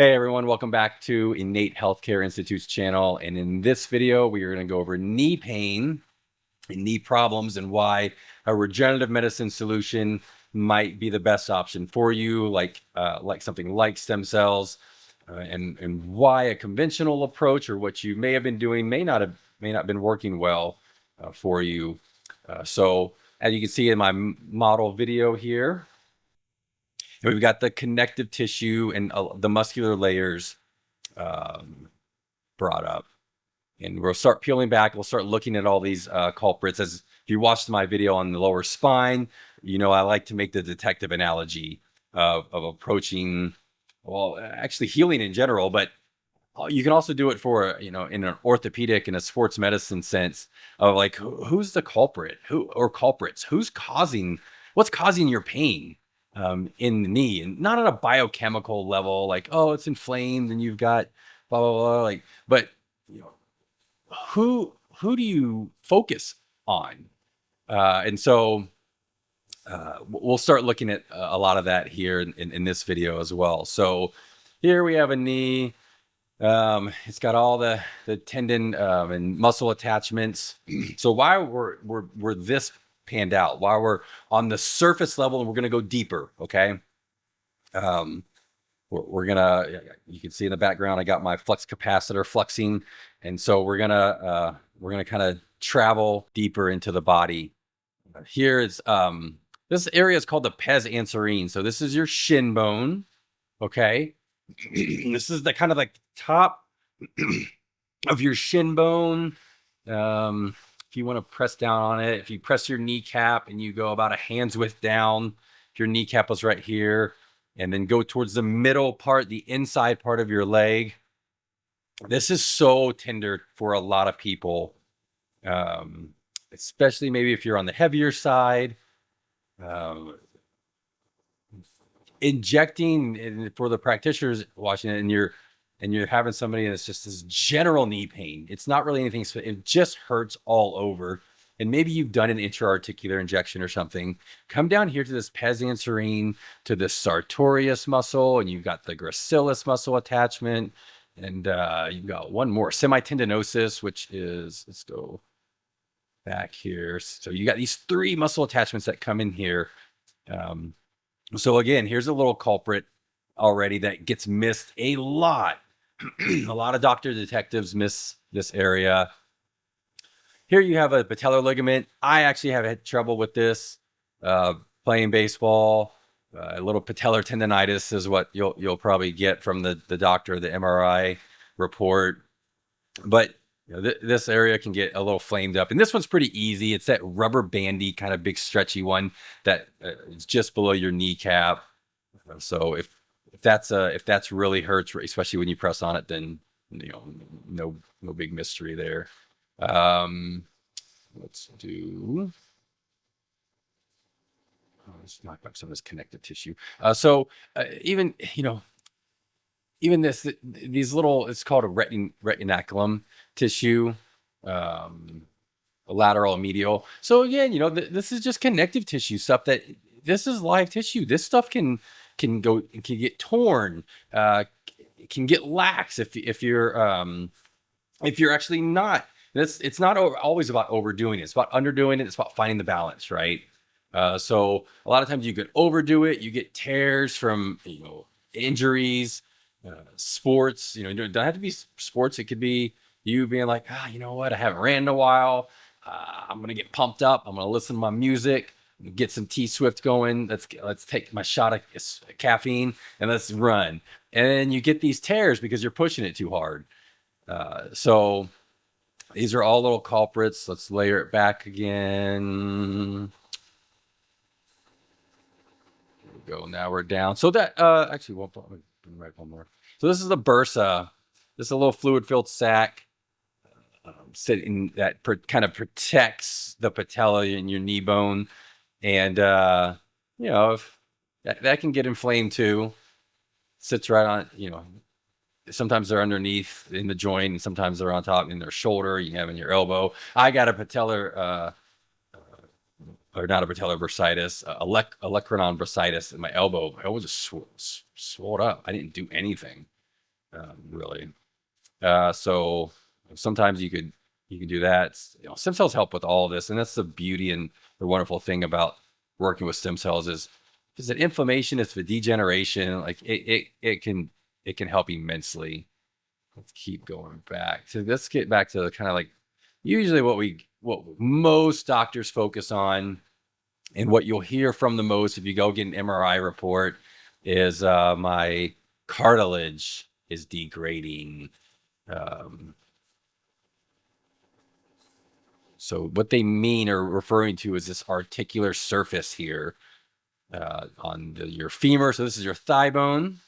Hey everyone, welcome back to Innate Healthcare Institute's channel. And in this video, we are going to go over knee pain and knee problems and why a regenerative medicine solution might be the best option for you, like something like stem cells, and why a conventional approach or what you may have been doing may not been working well for you. So as you can see in my model video here, we've got the connective tissue and the muscular layers brought up. And we'll start peeling back. We'll start looking at all these culprits. As if you watched my video on the lower spine, you know I like to make the detective analogy of approaching, well, actually healing in general, but you can also do it for, in an orthopedic and a sports medicine sense of like, who's the culprit, or culprits, what's causing your pain in the knee, and not on a biochemical level, like, oh, it's inflamed and you've got blah, blah, blah, like, but you know, who do you focus on? And so we'll start looking at a lot of that here in this video as well. So here we have a knee. It's got all the tendon and muscle attachments. So why we're this panned out, why we're on the surface level, and we're going to go deeper. Okay. We're gonna, you can see in the background, I got my flux capacitor fluxing. And so we're gonna kind of travel deeper into the body. Here is, this area is called the pes anserine. So this is your shin bone. Okay. This is the kind of like top of your shin bone. If you want to press down on it, if you press your kneecap and you go about a hand's width down, your kneecap is right here, and then go towards the middle part, the inside part of your leg. This is so tender for a lot of people, especially maybe if you're on the heavier side. Injecting for the practitioners watching it, and you're having somebody that's just this general knee pain. It's not really anything. It just hurts all over. And maybe you've done an intra-articular injection or something. Come down here to this pes anserine, to this sartorius muscle, and you've got the gracilis muscle attachment, and you've got one more, semitendinosus, which is, let's go back here. So you got these three muscle attachments that come in here. So again, here's a little culprit already that gets missed a lot. A lot of doctor detectives miss this area. Here you have a patellar ligament. I actually have had trouble with this playing baseball. A little patellar tendonitis is what you'll probably get from the doctor, the MRI report. But this area can get a little flamed up, and this one's pretty easy. It's that rubber bandy kind of big stretchy one that is just below your kneecap. So if that's really hurts, especially when you press on it, then no big mystery there. Let's knock back some of this connective tissue. So even these little, it's called a retinaculum tissue, lateral and medial. So again, this is just connective tissue stuff. This is live tissue. This stuff can get torn, can get lax if you're actually not. It's not always about overdoing it. It's about underdoing it. It's about finding the balance, right? So a lot of times you could overdo it. You get tears from injuries. Sports, it doesn't have to be sports. It could be you being like, you know what? I haven't ran in a while. I'm going to get pumped up. I'm going to listen to my music, get some T-Swift going. Let's take my shot of caffeine and let's run. And then you get these tears because you're pushing it too hard. So these are all little culprits. Let's layer it back again. There we go. Now we're down. So that, actually, one more. So this is the bursa. This is a little fluid-filled sac sitting that kind of protects the patella in your knee bone, and if that can get inflamed too. Sits right on. Sometimes they're underneath in the joint, and sometimes they're on top in their shoulder. You have in your elbow. I got a patellar. Or not a patellar bursitis, olecranon bursitis in my elbow. My elbow just swelled up. I didn't do anything. really. So sometimes you can do that. Stem cells help with all of this, and that's the beauty and the wonderful thing about working with stem cells is it inflammation, it's the degeneration, like it can help immensely. Let's keep going back. So let's get back to kind of like usually what most doctors focus on, and what you'll hear from the most if you go get an MRI report is my cartilage is degrading. So what they mean or referring to is this articular surface here on your femur. So this is your thigh bone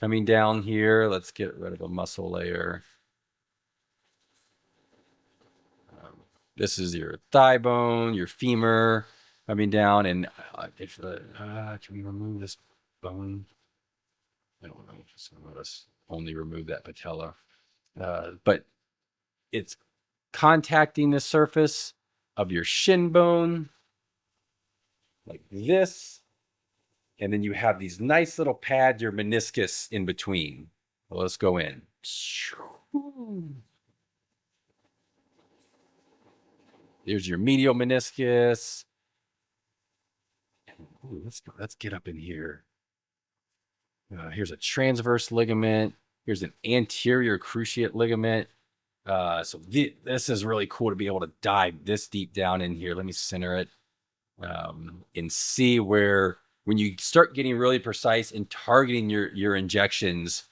coming down here. Let's get rid of a muscle layer. This is your thigh bone, your femur coming down. And can we remove this bone? I don't know. Just let us only remove that patella. But it's contacting the surface of your shin bone like this. And then you have these nice little pads, your meniscus in between. Well, let's go in. There's your medial meniscus. Ooh, let's get up in here. Here's a transverse ligament. Here's an anterior cruciate ligament. So this is really cool to be able to dive this deep down in here. Let me center it and see where, when you start getting really precise and targeting your injections,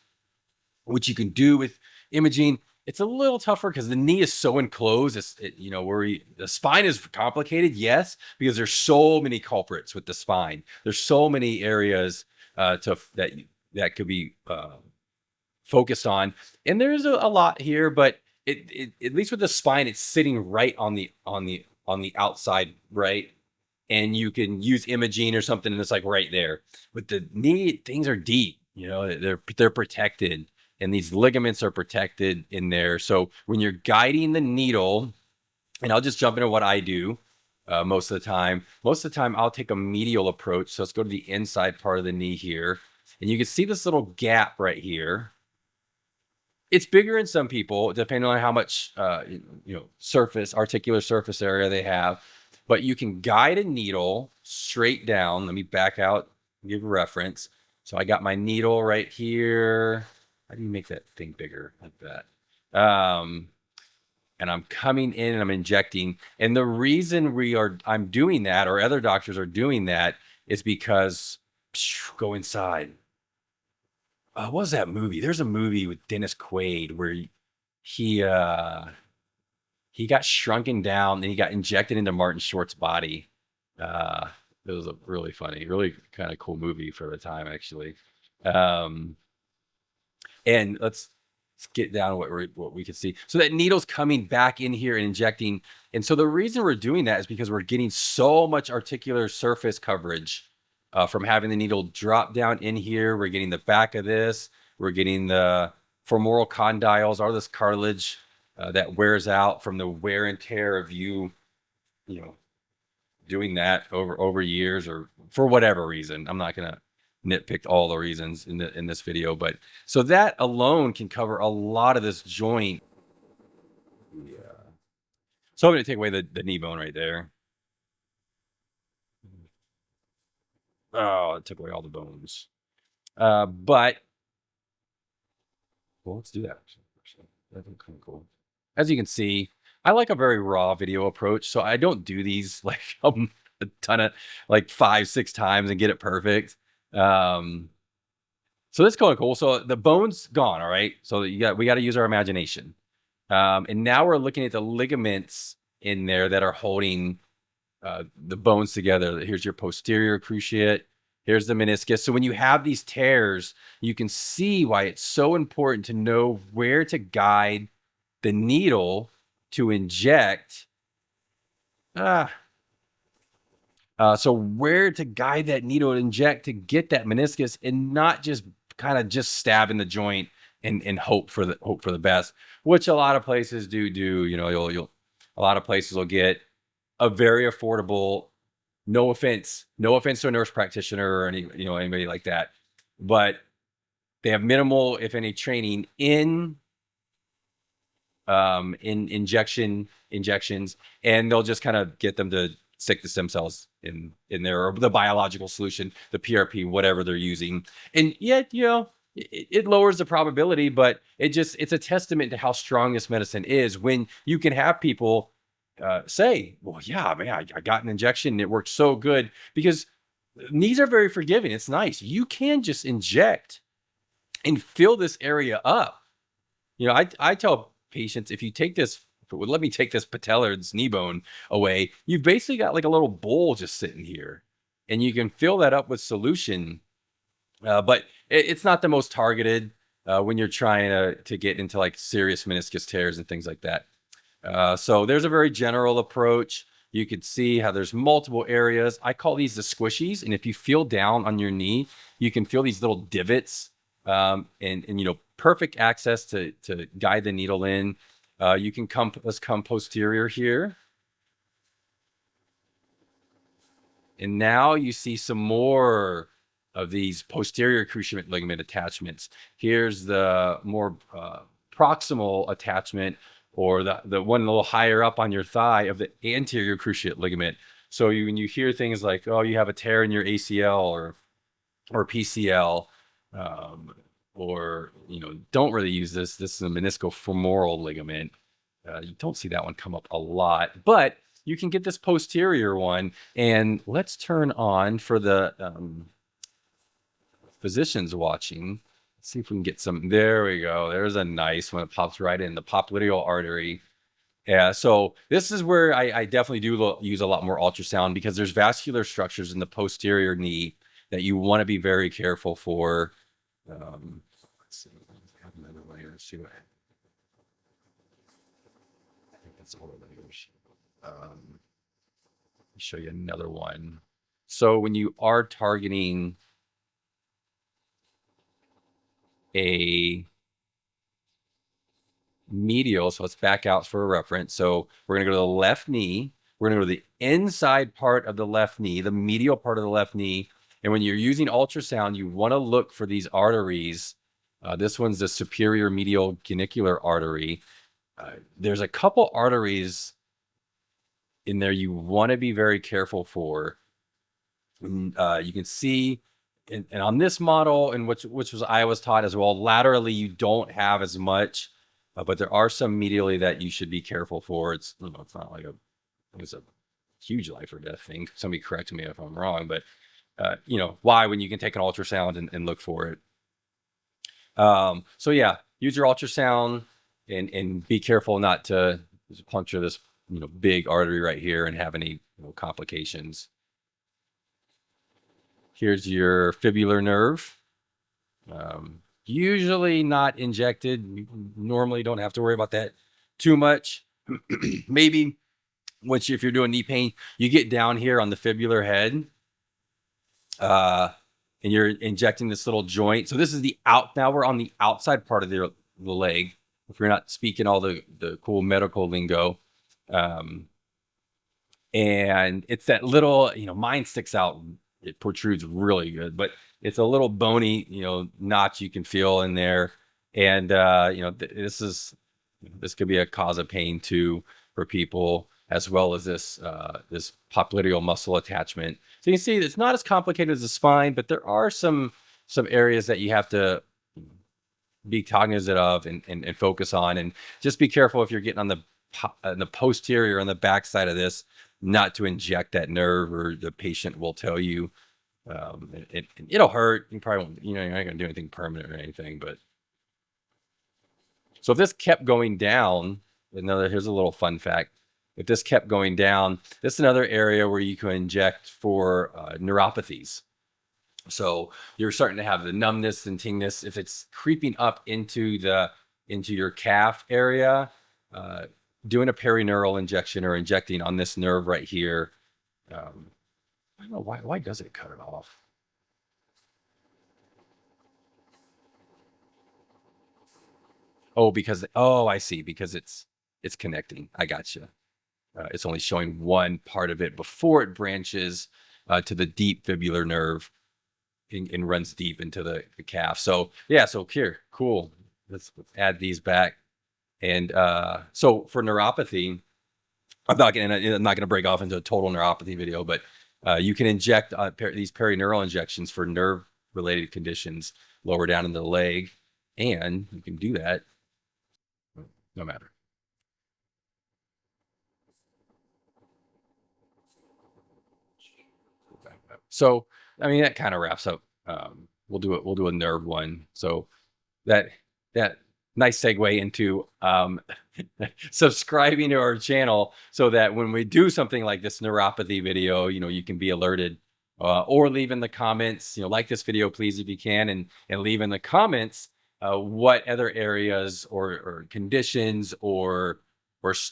which you can do with imaging, it's a little tougher because the knee is so enclosed. The spine is complicated, yes, because there's so many culprits with the spine. There's so many areas that could be focused on, and there's a lot here, but at least with the spine, it's sitting right on the outside, right? And you can use imaging or something, and it's like right there. With the knee, things are deep. They're protected, and these ligaments are protected in there. So when you're guiding the needle, and I'll just jump into what I do most of the time. Most of the time, I'll take a medial approach. So let's go to the inside part of the knee here, and you can see this little gap right here. It's bigger in some people, depending on how much articular surface area they have. But you can guide a needle straight down. Let me back out, give a reference. So I got my needle right here. How do you make that thing bigger like that? And I'm coming in and I'm injecting. And the reason I'm doing that, or other doctors are doing that, is because go inside. What was that movie? There's a movie with Dennis Quaid where he got shrunken down and he got injected into Martin Short's body. It was a really funny, really kind of cool movie for the time, actually. And let's get down to what we can see. So that needle's coming back in here and injecting. And so the reason we're doing that is because we're getting so much articular surface coverage from having the needle drop down in here. We're getting the back of this. We're getting the femoral condyles, all this cartilage that wears out from the wear and tear of you doing that over years, or for whatever reason. I'm not gonna nitpick all the reasons in this video, but so that alone can cover a lot of this joint. Yeah. So I'm gonna take away the knee bone right there. Oh, it took away all the bones. But well, let's do that. That's kind of cool. As you can see, I like a very raw video approach, so I don't do these like a ton of like 5-6 times and get it perfect. So that's kind of cool. So the bone's gone, all right. So we got to use our imagination, and now we're looking at the ligaments in there that are holding the bones together. Here's your posterior cruciate. Here's the meniscus. So when you have these tears, you can see why it's so important to know where to guide the needle to inject. So where to guide that needle to inject to get that meniscus, and not just kind of just stab in the joint and hope for the best, which a lot of places do. A lot of places will get a very affordable, no offense to a nurse practitioner or anybody like that, but They have minimal, if any, training in injections, and they'll just kind of get them to stick the stem cells in there, or the biological solution, the PRP, whatever they're using. And yet, it lowers the probability, but it's a testament to how strong this medicine is when you can have people say, well, yeah, man, I got an injection and it worked so good, because knees are very forgiving. It's nice. You can just inject and fill this area up. I tell patients, if you take this, let me take this patella or this knee bone away, you've basically got like a little bowl just sitting here, and you can fill that up with solution. But it's not the most targeted when you're trying to get into like serious meniscus tears and things like that. So there's a very general approach. You could see how there's multiple areas. I call these the squishies. And if you feel down on your knee, you can feel these little divots, and perfect access to guide the needle in. Let's come posterior here. And now you see some more of these posterior cruciate ligament attachments. Here's the more proximal attachment, or the one a little higher up on your thigh, of the anterior cruciate ligament. So when you hear things like, oh, you have a tear in your ACL or PCL, or don't really use this. This is a meniscofemoral ligament. You don't see that one come up a lot, but you can get this posterior one. And let's turn on for the physicians watching. Let's see if we can get some. There we go. There's a nice one. It pops right in the popliteal artery. Yeah, so this is where I definitely do use a lot more ultrasound, because there's vascular structures in the posterior knee that you want to be very careful for. Let's see. Have another layer. Let's see what. I think that's all the layers. Let me show you another one. So when you are targeting a medial, so let's back out for a reference. So we're going to go to the left knee. We're going to go to the inside part of the left knee, the medial part of the left knee. And when you're using ultrasound, you want to look for these arteries. This one's the superior medial genicular artery. There's a couple arteries in there you want to be very careful for. You can see, and on this model, and which was I was taught as well, laterally you don't have as much, but there are some medially that you should be careful for. It's not like it's a huge life or death thing. Somebody correct me if I'm wrong, but why, when you can take an ultrasound and look for it. So yeah, use your ultrasound and be careful not to puncture this big artery right here and have any complications. Here's your fibular nerve. Usually not injected. You normally don't have to worry about that too much. Maybe if you're doing knee pain, you get down here on the fibular head, and you're injecting this little joint. So this is now we're on the outside part of the leg, if you're not speaking all the cool medical lingo. And it's that little, mine sticks out. It protrudes really good, but it's a little bony, notch you can feel in there. And, this could be a cause of pain too for people, as well as this popliteal muscle attachment. So you can see it's not as complicated as the spine, but there are some areas that you have to be cognizant of and focus on. And just be careful if you're getting on the posterior, on the back side of this, not to inject that nerve, or the patient will tell you it'll hurt. You probably won't, you're not going to do anything permanent or anything. But so if this kept going down, here's a little fun fact. If this kept going down, this is another area where you can inject for neuropathies. So you're starting to have the numbness and tinginess. If it's creeping up into your calf area, doing a perineural injection or injecting on this nerve right here. I don't know why does it cut it off? Oh, I see, because it's connecting. I gotcha. It's only showing one part of it before it branches to the deep fibular nerve. and runs deep into the calf. So yeah, so here, cool. Let's add these back. And so for neuropathy, I'm not gonna break off into a total neuropathy video, but you can inject these perineural injections for nerve related conditions lower down in the leg, and you can do that no matter. So I mean that kind of wraps up. We'll do a nerve one. So that nice segue into subscribing to our channel so that when we do something like this neuropathy video, you can be alerted, or leave in the comments, like this video, please, if you can, and leave in the comments what other areas or conditions or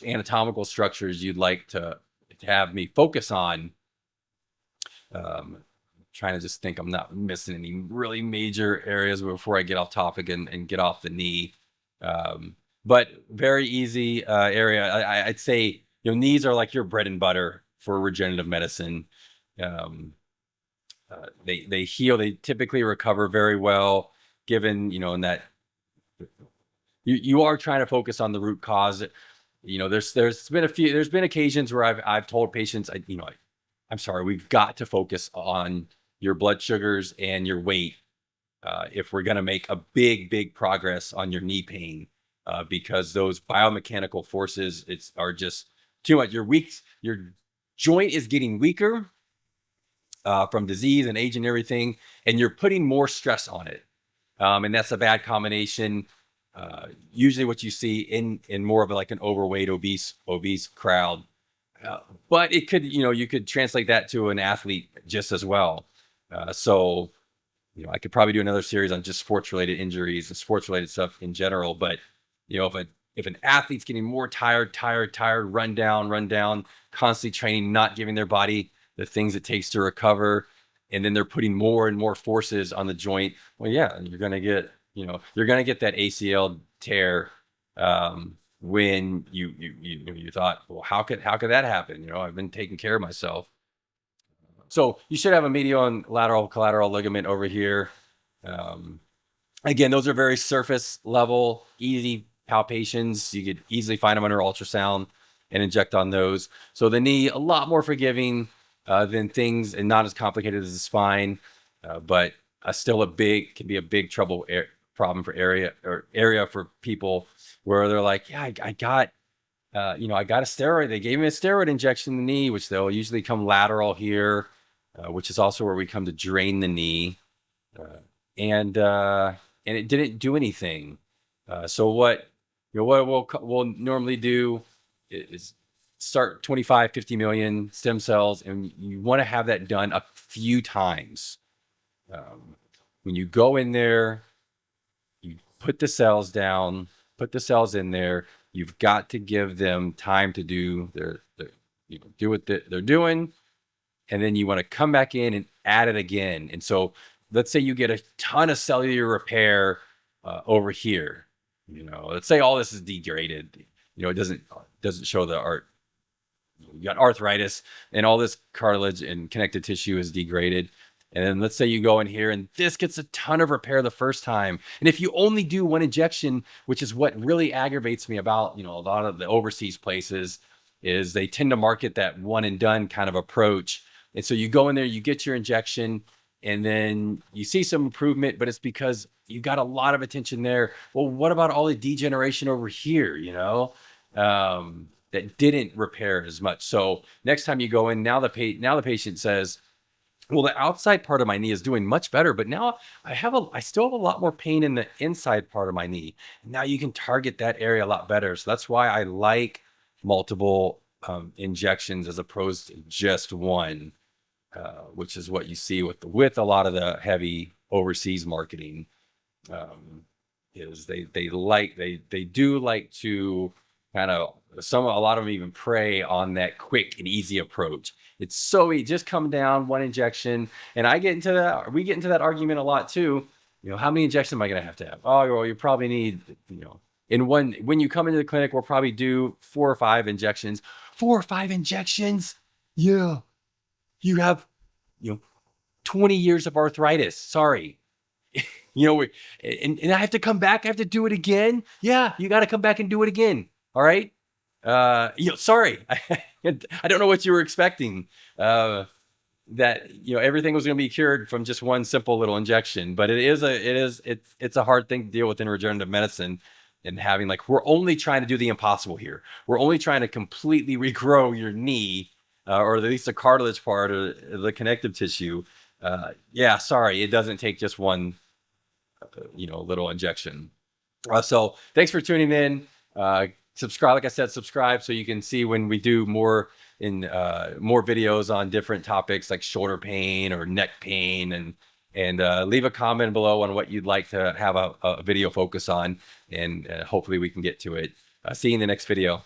anatomical structures you'd like to have me focus on. Trying to just think I'm not missing any really major areas before I get off topic and get off the knee. But very easy area. I'd say, knees are like your bread and butter for regenerative medicine. They heal. They typically recover very well, given, in that you are trying to focus on the root cause. There's been occasions where I've told patients, I'm sorry, we've got to focus on your blood sugars and your weight if we're going to make a big progress on your knee pain, because those biomechanical forces are just too much. Your joint is getting weaker from disease and age and everything, and you're putting more stress on it, and that's a bad combination. Usually, what you see in more of like an overweight, obese crowd. But it could, you could translate that to an athlete just as well. So, I could probably do another series on just sports related injuries and sports related stuff in general. But, if an athlete's getting more tired, run down, constantly training, not giving their body the things it takes to recover, and then they're putting more and more forces on the joint, well, yeah, you're going to get that ACL tear. When you thought, well, how could that happen? I've been taking care of myself. So you should have a medial and lateral collateral ligament over here. Again, those are very surface level, easy palpations. You could easily find them under ultrasound and inject on those. So the knee, a lot more forgiving than things, and not as complicated as the spine, but still can be a big problem for area for people where they're like, yeah, I got a steroid. They gave me a steroid injection in the knee, which they'll usually come lateral here, which is also where we come to drain the knee, and it didn't do anything. So what we'll normally do is start 25, 50 million stem cells, and you want to have that done a few times. When you go in there, you put the cells down, put the cells in there. You've got to give them time to do do what they're doing, and then you want to come back in and add it again. And so, let's say you get a ton of cellular repair over here. Let's say all this is degraded. It doesn't show the art. You got arthritis, and all this cartilage and connective tissue is degraded. And then let's say you go in here and this gets a ton of repair the first time. And if you only do one injection, which is what really aggravates me about, a lot of the overseas places, is they tend to market that one and done kind of approach. And so you go in there, you get your injection, and then you see some improvement, but it's because you got a lot of attention there. Well, what about all the degeneration over here, that didn't repair as much? So next time you go in, now the patient says, well, the outside part of my knee is doing much better, but now I still have a lot more pain in the inside part of my knee. Now you can target that area a lot better. So that's why I like multiple injections as opposed to just one, which is what you see with a lot of the heavy overseas marketing. Is they do like to kind of, a lot of them even prey on that quick and easy approach. It's so easy, just come down, one injection. And we get into that argument a lot too. How many injections am I going to have? Oh, well, you probably need, when you come into the clinic, we'll probably do 4 or 5 injections. 4 or 5 injections? Yeah. You have, 20 years of arthritis. Sorry. You know, and I have to come back. I have to do it again. Yeah, you got to come back and do it again. All right. Sorry. I don't know what you were expecting. That, everything was going to be cured from just one simple little injection, but it's a hard thing to deal with in regenerative medicine, and having, like, we're only trying to do the impossible here. We're only trying to completely regrow your knee, or at least the cartilage part or the connective tissue. Sorry, it doesn't take just one, little injection. So thanks for tuning in. Subscribe, like I said, subscribe so you can see when we do more videos on different topics like shoulder pain or neck pain, and leave a comment below on what you'd like to have a video focus on, and hopefully we can get to it. See you in the next video.